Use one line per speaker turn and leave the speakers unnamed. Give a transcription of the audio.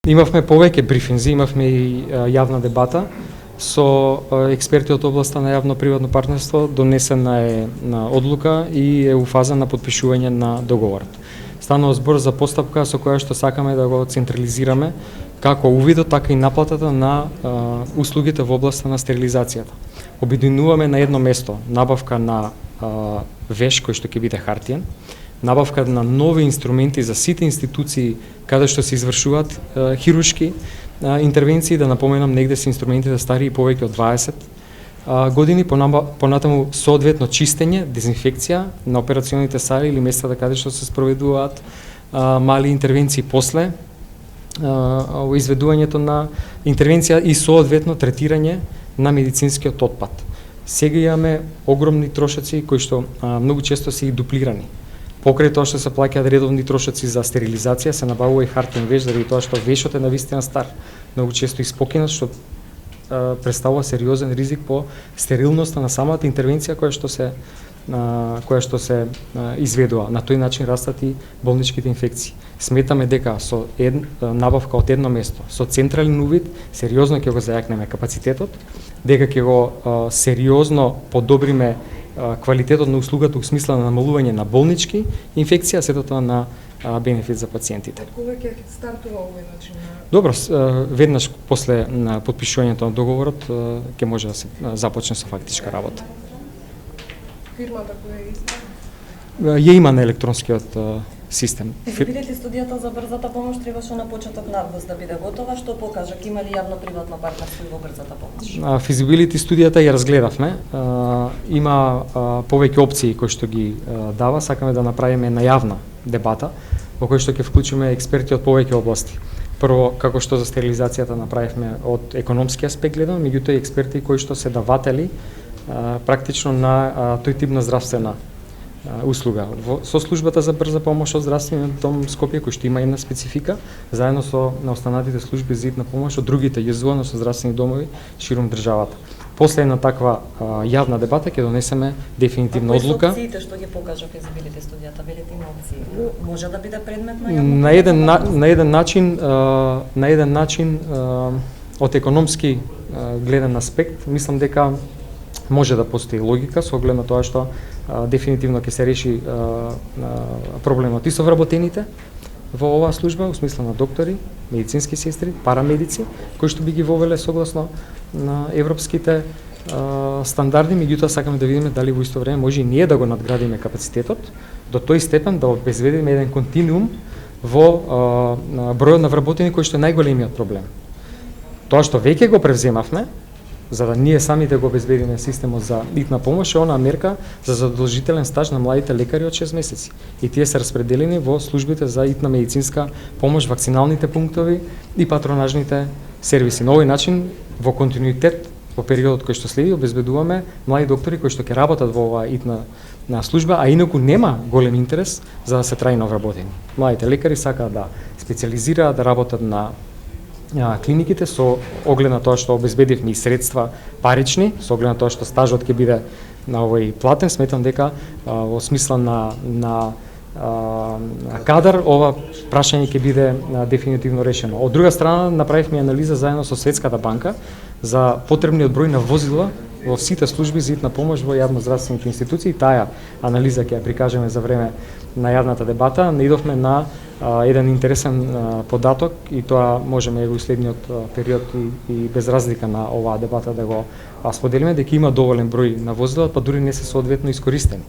Имавме повеќе брифинзи, имавме и јавна дебата со експерти од областа на јавно-приватно партнерство. Донесена е на одлука и е у фаза на потпишување на договорот. Станува збор за постапка со која што сакаме да го централизираме како увидот, така и наплатата на услугите во областа на стерилизацијата. Обединуваме на едно место набавка на веш кој што ќе биде хартиен, набавка на нови инструменти за сите институции каде што се извршуваат хируршки интервенции. Да напоменам, негде се инструментите стари и повеќе од 20 години, понатаму соодветно чистење, дезинфекција на операционите сали или местата каде што се спроведуваат мали интервенции после изведувањето на интервенција и соодветно третирање на медицинскиот отпад. Сега имаме огромни трошоци кои што многу често се и дуплирани. Покрај тоа што се плаќаат редовни трошоци за стерилизација, се набавува и хартиен веш, заради тоа што вешот е навистина стар, многу често испокинат, што представува сериозен ризик по стерилноста на самата интервенција која што се изведува. На тој начин растат и болничките инфекции. Сметаме дека со набавка од едно место, со централен увид, сериозно ќе го зајакнеме капацитетот, дека ќе го сериозно подобриме квалитетот на услугата у смисла на намалување на болнички инфекции, а сето тоа на бенефит за пациентите.
Кога ќе стартува овој начин?
Добро, веднаш после потпишувањето на договорот ќе може да се започне со фактичка работа.
Фирмата која е иста?
Ја има на електронскиот систем.
Физибилити студијата за брзата помош требаше на почеток на август да биде готова, што покажа ќе има ли јавно-приватно партнерство во брзата помош?
Физибилити студијата ја разгледавме. Има повеќе опции кои што ги дава, сакаме да направиме најавна дебата во кој што ќе вклучиме експерти од повеќе области. Прво, како што за стерилизацијата направивме од економски аспект гледано, меѓутоа и експерти кои што се даватели практично на тој тип на здравствена услуга. Со службата за брза помош од здравствениот дом Скопје, кој што има една специфика, заедно со на останатите служби за hitna помош од другите јазувано со здравствени домови широм државата. После една таква јавна дебата ќе донесеме дефинитивна одлука.
Кои се опциите што ги покажа физибилити студијата, велите има опции? Може да биде предмет на
јавна на еден начин од економски гледен аспект, мислам дека може да постои логика со оглед на тоа што дефинитивно ќе се реши проблемот и со вработените во оваа служба, у смисла на доктори, медицински сестри, парамедици, кои што би ги вовеле согласно на европските стандарди, меѓутоа сакаме да видиме дали во исто време може и ние да го надградиме капацитетот до тој степен да обезбедиме еден континуум во бројот на вработени кој што е најголемиот проблем. Тоа што веќе го превземавме, за да ние самите го обезбедиме системот за hitna помош, е она мерка за задолжителен стаж на младите лекари од 6 месеци. И тие се распределени во службите за hitna медицинска помош, вакциналните пунктови и патронажните сервиси. На овој начин, во континуитет, во периодот кој што следи, обезбедуваме млади доктори кои што ќе работат во оваа hitna служба, а инаку нема голем интерес за да се трајно вработени. Младите лекари сакаат да специализираат, да работат на клиниките со оглед на тоа што обезбедивме и средства парични, со оглед на тоа што стажот ќе биде на овој платен, сметам дека во смисла на кадар ова прашање ќе биде дефинитивно решено. Од друга страна, направивме анализа заедно со Светската банка за потребниот број на возила во сите служби за hitna помош во јавноздравствените институции. Таа анализа ќе ја прикажеме за време на јавната дебата. Наидовме на еден интересен податок и тоа можеме во следниот период и без разлика на оваа дебата да го споделиме, дека има доволен број на возила, па дури не се соодветно искористени.